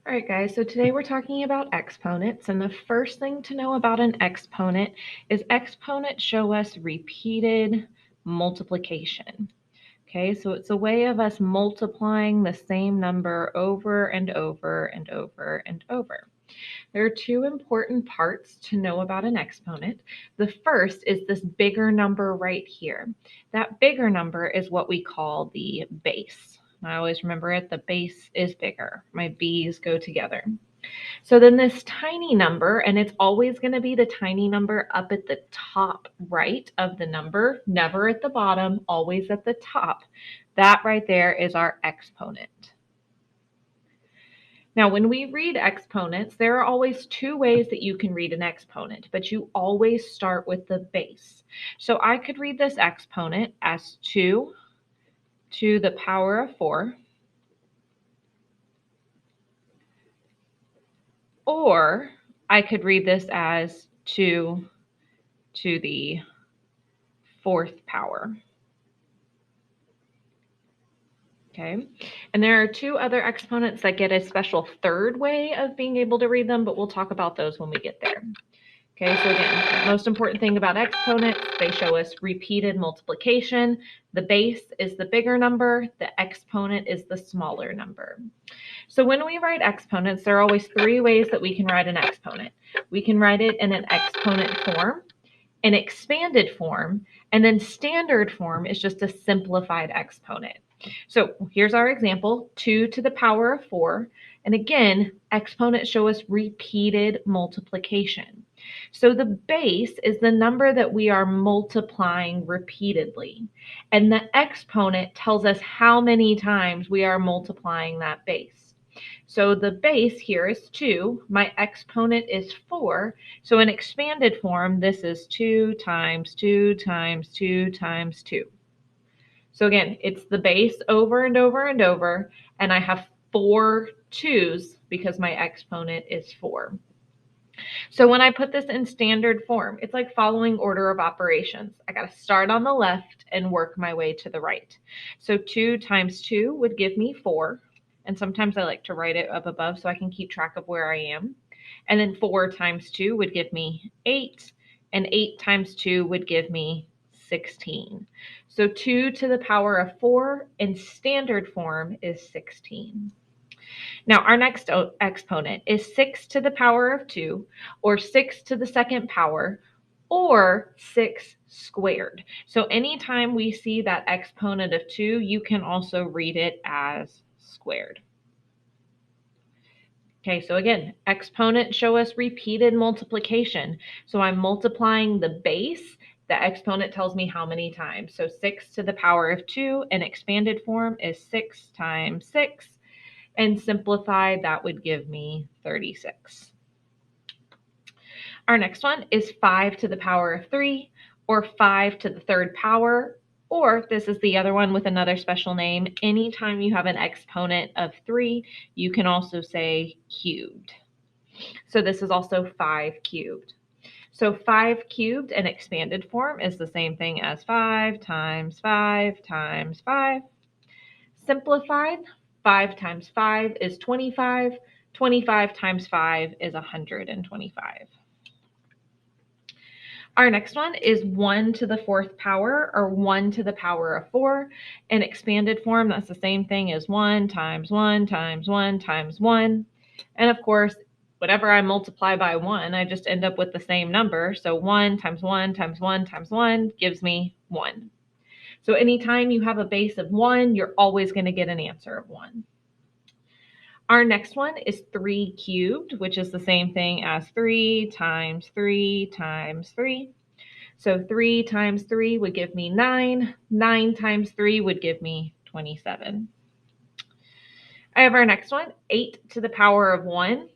All right, guys, so today we're talking about exponents, and the first thing to know about an exponent is exponents show us repeated multiplication. Okay, so it's a way of us multiplying the same number over and over and over and over. There are two important parts to know about an exponent. The first is this bigger number right here. That bigger number is what we call the base. I always remember it, the base is bigger. My B's go together. So then this tiny number, and it's always going to be the tiny number up at the top right of the number, never at the bottom, always at the top. That right there is our exponent. Now, when we read exponents, there are always two ways that you can read an exponent, but you always start with the base. So I could read this exponent as 2 to the power of 4, or I could read this as 2 to the 4th power. Okay, and there are two other exponents that get a special third way of being able to read them, but we'll talk about those when we get there. Okay, so again, most important thing about exponents, they show us repeated multiplication. The base is the bigger number, the exponent is the smaller number. So when we write exponents, there are always three ways that we can write an exponent. We can write it in an exponent form, an expanded form, and then standard form is just a simplified exponent. So here's our example, 2 to the power of 4. And again, exponents show us repeated multiplication. So the base is the number that we are multiplying repeatedly. And the exponent tells us how many times we are multiplying that base. So the base here is 2. My exponent is 4. So in expanded form, this is 2 times 2 times 2 times 2. So again, it's the base over and over and over, and I have 4 2's because my exponent is 4. So when I put this in standard form, it's like following order of operations. I got to start on the left and work my way to the right. So 2 times 2 would give me 4. And sometimes I like to write it up above so I can keep track of where I am. And then 4 times 2 would give me 8. And 8 times 2 would give me 16. So 2 to the power of 4 in standard form is 16. Now, our next exponent is 6 to the power of 2, or 6 to the second power, or 6 squared. So anytime we see that exponent of 2, you can also read it as squared. Okay, so again, exponents show us repeated multiplication. So I'm multiplying the base. The exponent tells me how many times. So 6 to the power of 2 in expanded form is 6 times 6. And simplified, that would give me 36. Our next one is 5 to the power of 3, or 5 to the third power, or this is the other one with another special name. Anytime you have an exponent of 3, you can also say cubed. So this is also 5 cubed. So 5 cubed in expanded form is the same thing as 5 times 5 times 5. Simplified, 5 times 5 is 25. 25 times 5 is 125. Our next one is 1 to the 4th power, or 1 to the power of 4. In expanded form, that's the same thing as 1 times 1 times 1 times 1. And of course, whatever I multiply by 1, I just end up with the same number. So 1 times 1 times 1 times 1 gives me 1. So anytime you have a base of 1, you're always going to get an answer of 1. Our next one is 3 cubed, which is the same thing as 3 times 3 times 3. So 3 times 3 would give me 9. 9 times 3 would give me 27. I have our next one, 8 to the power of 1.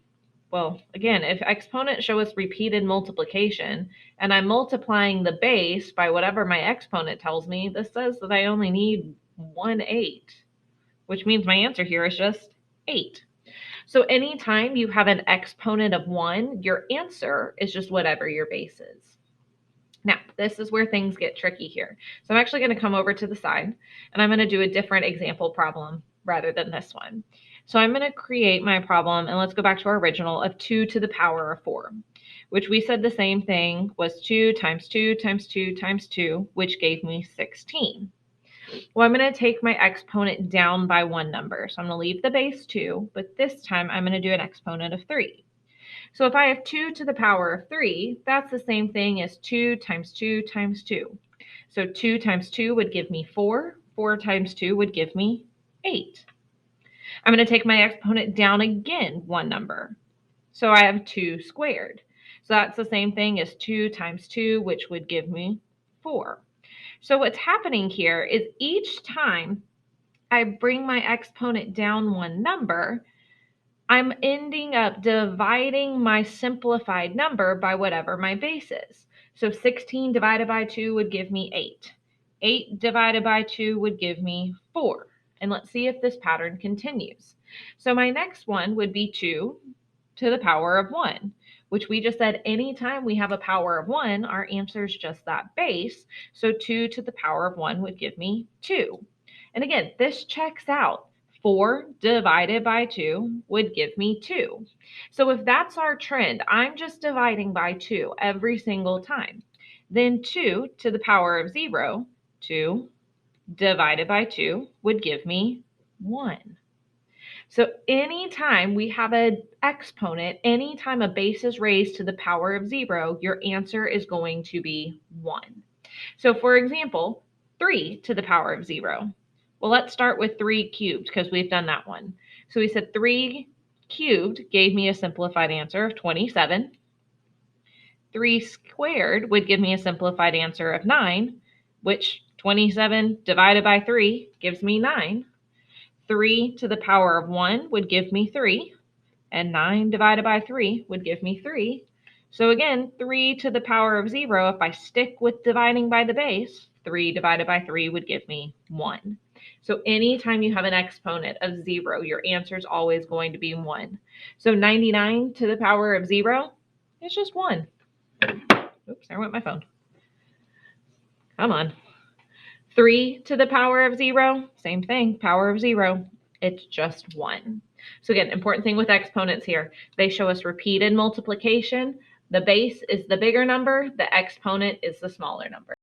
Well, again, if exponents show us repeated multiplication, and I'm multiplying the base by whatever my exponent tells me, this says that I only need 1/8, which means my answer here is just 8. So anytime you have an exponent of 1, your answer is just whatever your base is. Now, this is where things get tricky here. So I'm actually going to come over to the side, and I'm going to do a different example problem rather than this one. So I'm going to create my problem, and let's go back to our original of 2 to the power of 4, which we said the same thing was 2 times 2 times 2 times 2, which gave me 16. Well, I'm going to take my exponent down by one number. So I'm going to leave the base 2, but this time I'm going to do an exponent of 3. So if I have 2 to the power of 3, that's the same thing as 2 times 2 times 2. So 2 times 2 would give me 4. 4 times 2 would give me 8. I'm going to take my exponent down again one number. So I have 2 squared. So that's the same thing as 2 times 2, which would give me 4. So what's happening here is each time I bring my exponent down one number, I'm ending up dividing my simplified number by whatever my base is. So 16 divided by 2 would give me 8. 8 divided by 2 would give me 4. And let's see if this pattern continues. So my next one would be 2 to the power of 1, which we just said anytime we have a power of 1, our answer is just that base. So 2 to the power of 1 would give me 2. And again, this checks out. 4 divided by 2 would give me 2. So if that's our trend, I'm just dividing by 2 every single time. Then 2 to the power of 0, 2 divided by 2 would give me 1. So anytime we have an exponent, anytime a base is raised to the power of 0, your answer is going to be 1. So for example, 3 to the power of 0. Well, let's start with 3 cubed because we've done that one. So we said 3 cubed gave me a simplified answer of 27. 3 squared would give me a simplified answer of 9, which 27 divided by 3 gives me 9. 3 to the power of 1 would give me 3, and 9 divided by 3 would give me 3. So again, 3 to the power of 0, if I stick with dividing by the base, 3 divided by 3 would give me 1. So anytime you have an exponent of 0, your answer is always going to be 1. So 99 to the power of 0 is just 1. Oops, there went my phone. Come on. 3 to the power of 0, same thing, power of 0. It's just 1. So again, important thing with exponents here, they show us repeated multiplication. The base is the bigger number, the exponent is the smaller number.